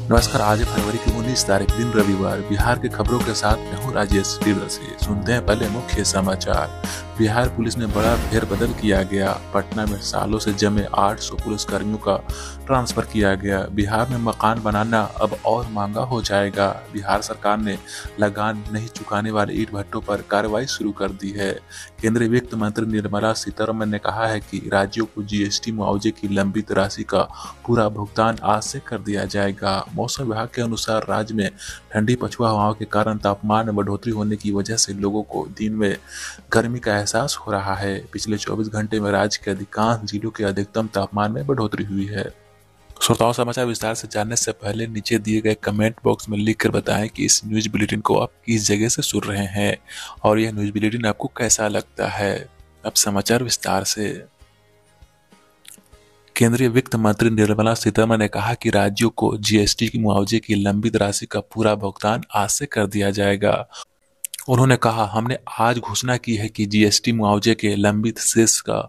नमस्कार। आज है फरवरी की 19 तारीख, दिन रविवार। बिहार के खबरों के साथ मैं हूँ राजेश टीवी। सुनते हैं पहले मुख्य समाचार। बिहार पुलिस में बड़ा फेरबदल किया गया। पटना में सालों से जमे 800 पुलिसकर्मियों का ट्रांसफर किया गया। बिहार में मकान बनाना अब और महंगा हो जाएगा। बिहार सरकार ने लगान नहीं चुकाने वाले ईंट भट्टों पर कार्रवाई शुरू कर दी है। केंद्रीय वित्त मंत्री निर्मला सीतारमण ने कहा है कि राज्यों को जीएसटी मुआवजे की लंबित राशि का पूरा भुगतान आज से कर दिया जाएगा। मौसम विभाग के अनुसार राज्य में ठंडी पछुआ हवाओं के कारण तापमान में बढ़ोतरी होने की वजह से लोगों को दिन में गर्मी का एहसास हो रहा है। पिछले 24 घंटे में राज्य के अधिकांश जिलों के अधिकतम तापमान में बढ़ोतरी हुई है। श्रोताओं, समाचार विस्तार से जानने से पहले नीचे दिए गए कमेंट बॉक्स में लिखकर बताएं कि इस न्यूज बुलेटिन को आप किस जगह से सुन रहे हैं और यह न्यूज बुलेटिन आपको कैसा लगता है। अब समाचार विस्तार से। केंद्रीय वित्त मंत्री निर्मला सीतारमण ने कहा कि राज्यों को जीएसटी की मुआवजे की लंबित राशि का पूरा भुगतान आज से कर दिया जाएगा। उन्होंने कहा, हमने आज घोषणा की है कि जीएसटी मुआवजे के लंबित शेष का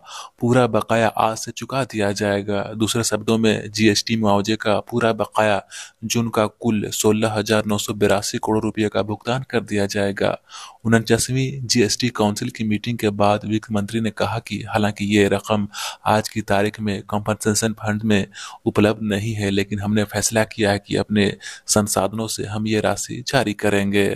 पूरा बकाया आज से चुका दिया जाएगा। दूसरे शब्दों में जीएसटी मुआवजे का पूरा बकाया जून का कुल 16,982 करोड़ रुपए का भुगतान कर दिया जाएगा। 49वीं जीएसटी काउंसिल की मीटिंग के बाद वित्त मंत्री ने कहा कि हालांकि ये रकम आज की तारीख में कंपनसेशन फंड में उपलब्ध नहीं है, लेकिन हमने फैसला किया है कि अपने संसाधनों से हम ये राशि जारी करेंगे।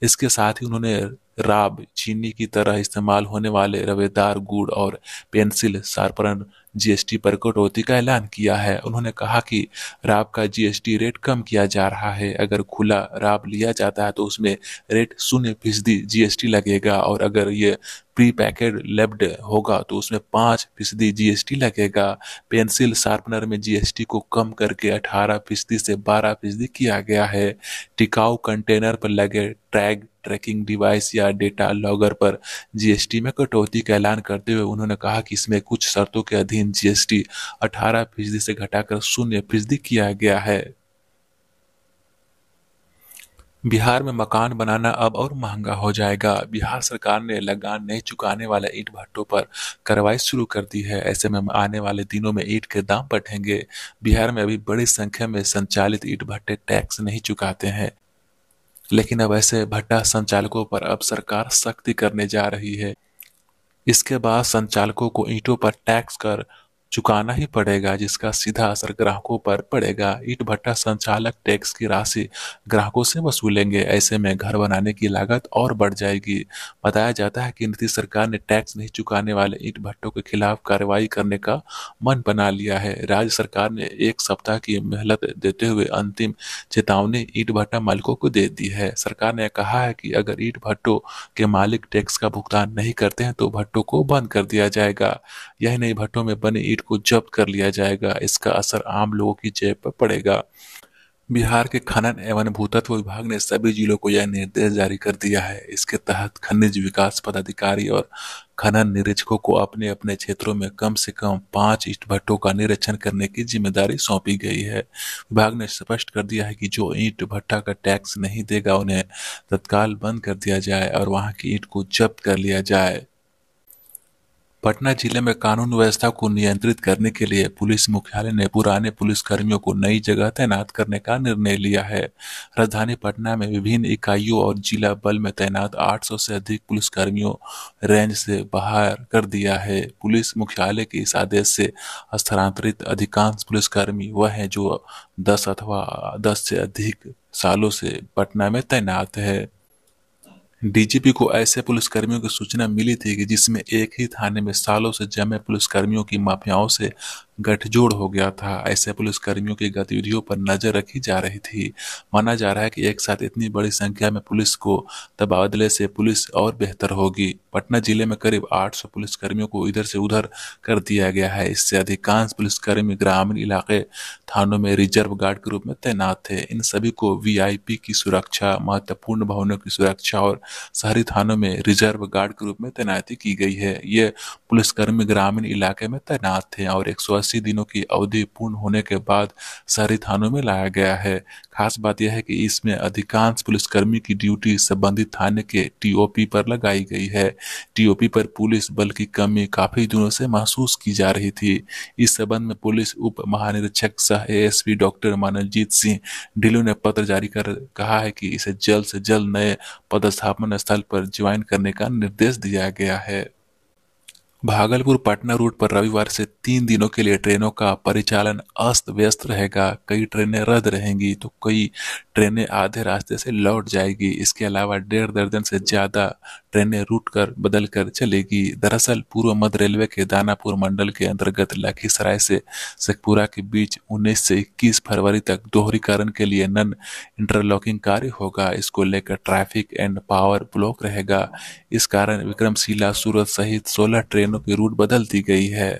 इसके साथ ही उन्होंने राब, चीनी की तरह इस्तेमाल होने वाले रवेदार गुड़ और पेंसिल शार्पनर जीएसटी पर कटौती का ऐलान किया है। उन्होंने कहा कि राब का जीएसटी रेट कम किया जा रहा है। अगर खुला राब लिया जाता है तो उसमें रेट 0% जीएसटी लगेगा और अगर ये प्री पैकेड लेब्ड होगा तो उसमें 5% जीएसटी लगेगा। पेंसिल शार्पनर में जीएसटी को कम करके 18% से 12% किया गया है। टिकाऊ कंटेनर पर लगे ट्रैकिंग डिवाइस या डेटा लॉगर पर जीएसटी में कटौती का ऐलान करते हुए उन्होंने कहा कि इसमें कुछ शर्तों के अधीन जीएसटी 18% से घटाकर 0% किया गया है। बिहार में मकान बनाना अब और महंगा हो जाएगा। बिहार सरकार ने लगान नहीं चुकाने वाले ईंट भट्टों पर कार्रवाई शुरू कर दी है। ऐसे में आने वाले दिनों में ईंट के दाम बढ़ेंगे। बिहार में अभी बड़ी संख्या में संचालित ईंट भट्टे टैक्स नहीं चुकाते हैं, लेकिन अब ऐसे भट्टा संचालकों पर अब सरकार सख्ती करने जा रही है। इसके बाद संचालकों को ईंटों पर टैक्स कर चुकाना ही पड़ेगा, जिसका सीधा असर ग्राहकों पर पड़ेगा। ईंट भट्टा संचालक टैक्स की राशि ग्राहकों से वसूलेंगे। ऐसे में घर बनाने की लागत और बढ़ जाएगी। बताया जाता है कि नीतीश सरकार ने टैक्स नहीं चुकाने वाले ईंट भट्टों के खिलाफ कार्रवाई करने का मन बना लिया है। राज्य सरकार ने 1 सप्ताह की मोहलत देते हुए अंतिम चेतावनी ईंट भट्टा मालिकों को दे दी है। सरकार ने कहा है कि अगर ईंट भट्टों के मालिक टैक्स का भुगतान नहीं करते हैं तो भट्टों को बंद कर दिया जाएगा। यही नहीं, भट्टों में बने ईंट को जब्त कर लिया जाएगा। इसका असर आम लोगों की जेब पर पड़ेगा। बिहार के खनन एवं भूतत्व विभाग ने सभी जिलों को यह निर्देश जारी कर दिया है। इसके तहत खनिज विकास पदाधिकारी और खनन निरीक्षकों को अपने अपने क्षेत्रों में कम से कम 5 ईंट भट्टों का निरीक्षण करने की जिम्मेदारी सौंपी गई है। विभाग ने स्पष्ट कर दिया है कि जो ईंट भट्टा का टैक्स नहीं देगा उन्हें तत्काल बंद कर दिया जाए और वहां की ईंट को जब्त कर लिया जाए। पटना जिले में कानून व्यवस्था को नियंत्रित करने के लिए पुलिस मुख्यालय ने पुराने पुलिसकर्मियों को नई जगह तैनात करने का निर्णय लिया है। राजधानी पटना में विभिन्न इकाइयों और जिला बल में तैनात 800 से अधिक पुलिसकर्मियों रेंज से बाहर कर दिया है। पुलिस मुख्यालय के इस आदेश से स्थानांतरित अधिकांश पुलिसकर्मी वह हैं जो 10 अथवा 10 से अधिक सालों से पटना में तैनात है। डीजीपी को ऐसे पुलिसकर्मियों की सूचना मिली थी कि जिसमें एक ही थाने में सालों से जमे पुलिसकर्मियों की माफियाओं से गठजोड़ हो गया था। ऐसे पुलिसकर्मियों की गतिविधियों पर नजर रखी जा रही थी। माना जा रहा है कि एक साथ इतनी बड़ी संख्या में पुलिस को तबादले से पुलिस और बेहतर होगी। पटना जिले में करीब 800 पुलिसकर्मियों को इधर से उधर कर दिया गया है। इससे अधिकांश पुलिसकर्मी ग्रामीण इलाके थानों में रिजर्व गार्ड के रूप में तैनात थे। इन सभी को वीआईपी की सुरक्षा, महत्वपूर्ण भवनों की सुरक्षा और शहरी थानों में रिजर्व गार्ड के रूप में तैनाती की गई है। ये पुलिसकर्मी ग्रामीण इलाके में तैनात थे और 180 180 दिनों की अवधि पूर्ण होने के बाद शहरी थानों में लाया गया है। खास बात यह है कि इसमें अधिकांश पुलिसकर्मी की ड्यूटी संबंधित थाने के टीओपी पर लगाई गई है। टीओपी पर पुलिस बल की कमी काफी दिनों से महसूस की जा रही थी। इस संबंध में पुलिस उप महानिरीक्षक सह एएसपी डॉक्टर मननजीत सिंह ढिल्लों ने पत्र जारी कर कहा है कि इसे जल्द से जल्द नए पदस्थापन स्थल पर ज्वाइन करने का निर्देश दिया गया है। भागलपुर पटना रूट पर रविवार से 3 दिनों के लिए ट्रेनों का परिचालन अस्त व्यस्त रहेगा। कई ट्रेनें रद्द रहेंगी तो कई ट्रेनें आधे रास्ते से लौट जाएगी। इसके अलावा 1.5 दर्जन से ज्यादा ट्रेनें रूट कर बदल कर चलेगी। दरअसल पूर्व मध्य रेलवे के दानापुर मंडल के अंतर्गत लखीसराय से शेखपुरा के बीच 19 से 21 फरवरी तक दोहरीकरण के लिए नन इंटरलॉकिंग कार्य होगा। इसको लेकर ट्रैफिक एंड पावर ब्लॉक रहेगा। इस कारण विक्रमशिला, सूरत सहित 16 ट्रेनों की रूट बदल दी गई है।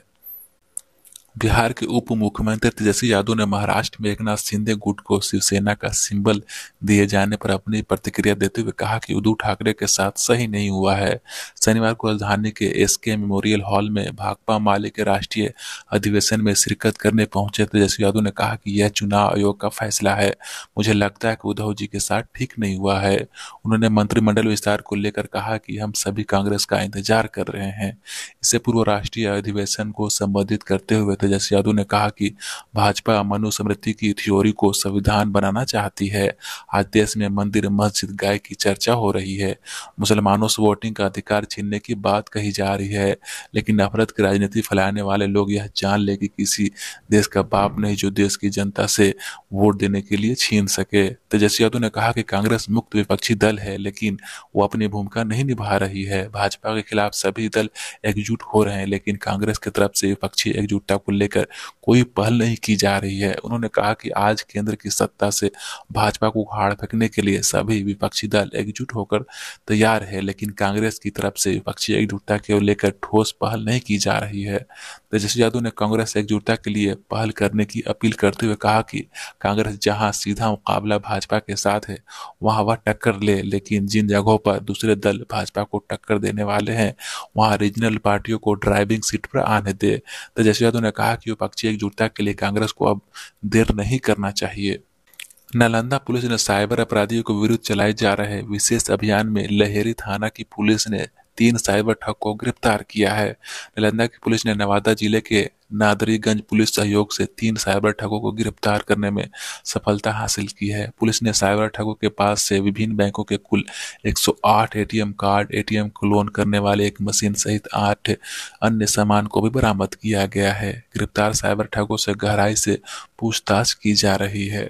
बिहार के उप मुख्यमंत्री तेजस्वी यादव ने महाराष्ट्र में एकनाथ शिंदे गुट को शिवसेना का सिंबल दिए जाने पर अपनी प्रतिक्रिया देते हुए कहा कि उद्धव ठाकरे के साथ सही नहीं हुआ है। शनिवार को राजधानी के एसके मेमोरियल हॉल में भाकपा माले के राष्ट्रीय अधिवेशन में शिरकत करने पहुंचे तेजस्वी यादव ने कहा कि यह चुनाव आयोग का फैसला है। मुझे लगता है कि उद्धव जी के साथ ठीक नहीं हुआ है। उन्होंने मंत्रिमंडल विस्तार को लेकर कहा कि हम सभी कांग्रेस का इंतजार कर रहे हैं। इससे पूर्व राष्ट्रीय अधिवेशन को संबोधित करते हुए तेजस्वी यादव ने कहा कि भाजपा मनुस्मृति की थ्योरी को संविधान बनाना चाहती है। आज देश में मंदिर मस्जिद गाय की चर्चा हो रही है। मुसलमानों से वोटिंग का अधिकार छीनने की बात कही जा रही है, लेकिन नफरत की राजनीति फैलाने वाले लोग यह जान ले कि किसी देश का बाप नहीं जो देश की जनता से वोट देने के लिए छीन सके। तेजस्वी यादव ने कहा कि कांग्रेस मुक्त विपक्षी दल है, लेकिन वो अपनी भूमिका नहीं निभा रही है। भाजपा के खिलाफ सभी दल एकजुट हो रहे हैं, लेकिन कांग्रेस की तरफ से विपक्षी एकजुटता को लेकर कोई पहल नहीं की जा रही है। उन्होंने कहा कि आज केंद्र की सत्ता से भाजपा को उखाड़ फेंकने के लिए सभी विपक्षी दल एकजुट होकर तैयार है, लेकिन कांग्रेस की तरफ से विपक्षी एकजुटता को लेकर ठोस पहल नहीं की जा रही है। तेजस्वी यादव ने कांग्रेस एकजुटता के लिए पहल करने की अपील करते हुए कहा कि कांग्रेस जहां सीधा मुकाबला भाजपा के साथ है वहां वह टक्कर ले, लेकिन जिन जगहों पर दूसरे दल भाजपा को टक्कर देने वाले हैं वहां रीजनल पार्टियों को ड्राइविंग सीट पर आने दे। तेजस्वी यादव ने कहा कि विपक्षी एकजुटता के लिए कांग्रेस को अब देर नहीं करना चाहिए। नालंदा पुलिस ने साइबर अपराधियों के विरुद्ध चलाए जा रहे विशेष अभियान में लहेरी थाना की पुलिस ने 3 साइबर ठग को गिरफ्तार किया है। नालंदा की पुलिस ने नवादा जिले के नादरीगंज पुलिस सहयोग से 3 साइबर ठगों को गिरफ्तार करने में सफलता हासिल की है। पुलिस ने साइबर ठगों के पास से विभिन्न बैंकों के कुल 108 एटीएम कार्ड, एटीएम क्लोन करने वाले एक मशीन सहित 8 अन्य सामान को भी बरामद किया गया है। गिरफ्तार साइबर ठगों से गहराई से पूछताछ की जा रही है।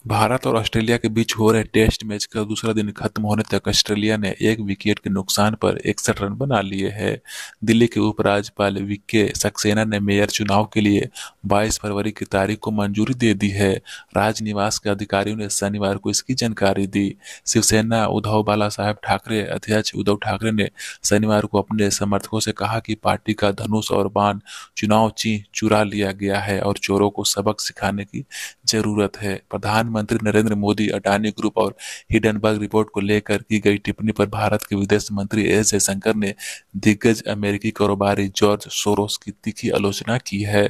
भारत और ऑस्ट्रेलिया के बीच हो रहे टेस्ट मैच का दूसरा दिन खत्म होने तक ऑस्ट्रेलिया ने 1 विकेट के नुकसान पर 61 रन बना लिए हैं। दिल्ली के उपराज्यपाल वीके सक्सेना ने मेयर चुनाव के लिए 22 फरवरी की तारीख को मंजूरी दे दी है। राजनिवास के अधिकारियों ने शनिवार को इसकी जानकारी दी। शिवसेना उद्धव बाला साहेब ठाकरे अध्यक्ष उद्धव ठाकरे ने शनिवार को अपने समर्थकों से कहा कि पार्टी का धनुष और बाण चुनाव चिन्ह चुरा लिया गया है और चोरों को सबक सिखाने की जरूरत है। प्रधानमंत्री नरेंद्र मोदी अडानी ग्रुप और हिडनबर्ग रिपोर्ट को लेकर की गई टिप्पणी पर भारत के विदेश मंत्री एस जयशंकर ने दिग्गज अमेरिकी कारोबारी जॉर्ज सोरोस की तीखी आलोचना की है।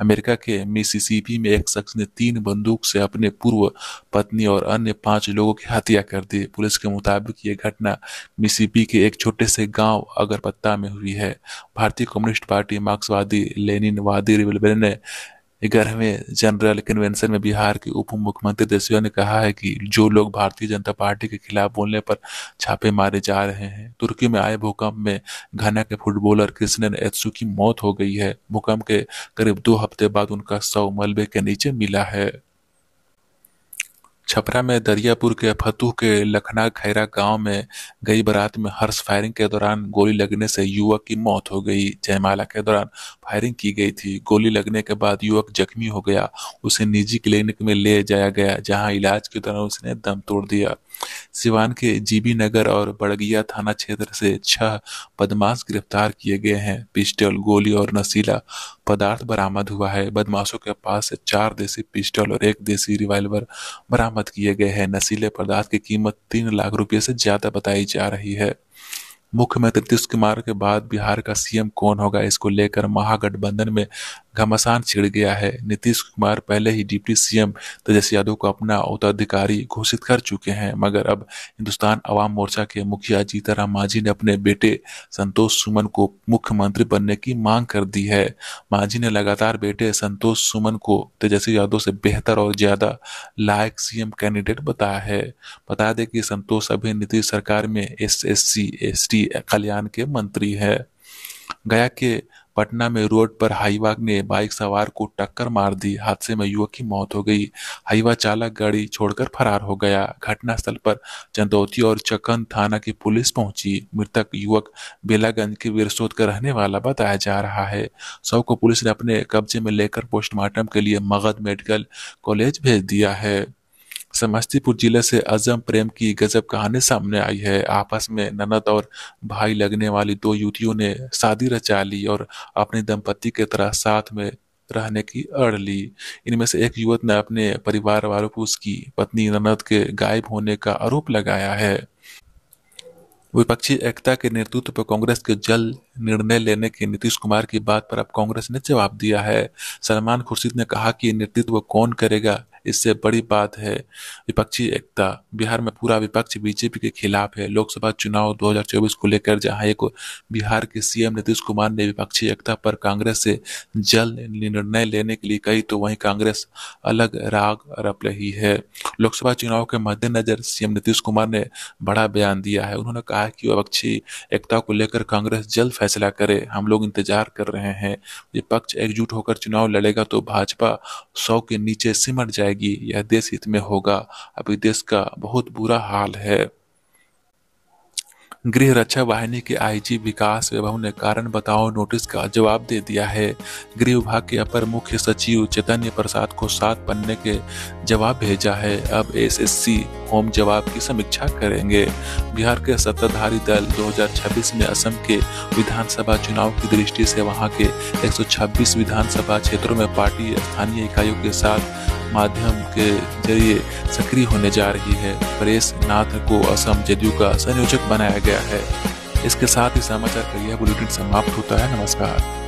अमेरिका के मिसिसिपी में एक शख्स ने 3 बंदूक से अपने पूर्व पत्नी और अन्य 5 लोगों की हत्या कर दी। पुलिस के मुताबिक ये घटना मिसिसिपी के एक छोटे से गांव अगरपत्ता में हुई है। भारतीय कम्युनिस्ट पार्टी, मार्क्सवादी लेनिनवादी रिपब्लिकन ने 11वें जनरल कन्वेंशन में बिहार के उप मुख्यमंत्री तेजस्वी ने कहा है कि जो लोग भारतीय जनता पार्टी के खिलाफ बोलने पर छापे मारे जा रहे हैं। तुर्की में आए भूकंप में घाना के फुटबॉलर कृष्णन एत्सु की मौत हो गई है। भूकंप के करीब 2 हफ्ते बाद उनका शव मलबे के नीचे मिला है। छपरा में दरियापुर के फतुह के लखना खैरा गांव में गई बारात में हर्ष फायरिंग के दौरान गोली लगने से युवक की मौत हो गई। जयमाला के दौरान फायरिंग की गई थी। गोली लगने के बाद युवक जख्मी हो गया। उसे निजी क्लिनिक में ले जाया गया, जहां इलाज के दौरान उसने दम तोड़ दिया। सिवान के जीबी नगर और बड़गिया थाना क्षेत्र से 6 बदमाश गिरफ्तार किए गए हैं। पिस्टल, गोली और नशीला पदार्थ बरामद हुआ है। बदमाशों के पास से 4 देसी पिस्टल और 1 देसी रिवाल्वर बरामद किए गए हैं। नशीले पदार्थ की कीमत 3 लाख रुपए से ज्यादा बताई जा रही है। मुख्यमंत्री नीतीश कुमार के बाद बिहार का सीएम कौन होगा, इसको लेकर महागठबंधन में घमासान छिड़ गया है। नीतीश कुमार पहले ही डिप्टी सीएम तेजस्वी यादव को अपना उत्तराधिकारी घोषित कर चुके हैं, मगर अब हिंदुस्तान अवाम मोर्चा के मुखिया जीतन मांझी ने अपने बेटे संतोष सुमन को मुख्यमंत्री बनने की मांग कर दी है। मांझी ने लगातार बेटे संतोष सुमन को तेजस्वी यादव से बेहतर और ज्यादा लायक सीएम कैंडिडेट बताया है। बता दें कि संतोष अभी नीतीश सरकार में SC ST कल्याण के मंत्री है। गया के पटना में रोड पर हाईवा ने बाइक सवार को टक्कर मार दी। हादसे में युवक की मौत हो गई। हाईवा चालक गाड़ी छोड़कर फरार हो गया। घटनास्थल पर चंदौती और चकन थाना की पुलिस पहुंची। मृतक युवक बेलागंज के विरसोद का रहने वाला बताया जा रहा है। शव को पुलिस ने अपने कब्जे में लेकर पोस्टमार्टम के लिए मगध मेडिकल कॉलेज भेज दिया है। समस्तीपुर जिले से अजम प्रेम की गजब कहानी सामने आई है। आपस में ननद और भाई लगने वाली दो युवतियों ने शादी रचा ली और अपने दंपति की तरह साथ में रहने की अड़ ली। इनमें से एक युवक ने अपने परिवार वालों को उसकी पत्नी ननद के गायब होने का आरोप लगाया है। विपक्षी एकता के नेतृत्व पर कांग्रेस के जल्द निर्णय लेने की नीतीश कुमार की बात पर अब कांग्रेस ने जवाब दिया है। सलमान खुर्शीद ने कहा कि नेतृत्व कौन करेगा, इससे बड़ी बात है विपक्षी एकता। बिहार में पूरा विपक्ष बीजेपी के खिलाफ है। लोकसभा चुनाव 2024 को लेकर जहां एक बिहार के सीएम नीतीश कुमार ने विपक्षी एकता पर कांग्रेस से जल्द निर्णय लेने के लिए कही, तो वहीं कांग्रेस अलग राग रप रही है। लोकसभा चुनाव के मद्देनजर सीएम नीतीश कुमार ने बड़ा बयान दिया है। उन्होंने कहा कि विपक्षी एकता को लेकर कांग्रेस जल्द फैसला करे। हम लोग इंतजार कर रहे हैं। विपक्ष एकजुट होकर चुनाव लड़ेगा तो भाजपा 100 के नीचे सिमट जाएगी। यह देश हित में होगा। अभी देश का बहुत बुरा हाल है। गृह रक्षा वाहिनी के आईजी विकास वैभव ने कारण बताओ नोटिस का जवाब दे दिया है। गृह विभाग के अपर मुख्य सचिव चैतन्य प्रसाद को 7 पन्ने के जवाब भेजा है। अब SSC होम जवाब की समीक्षा करेंगे। बिहार के सत्ताधारी दल 2026 में असम के विधानसभा चुनाव की दृष्टि से वहां के 126 विधानसभा क्षेत्रों में पार्टी स्थानीय इकाइयों के साथ माध्यम के जरिए सक्रिय होने जा रही है। परेश नाथ को असम जदयू का संयोजक बनाया गया है। इसके साथ ही समाचार का यह बुलेटिन समाप्त होता है। नमस्कार।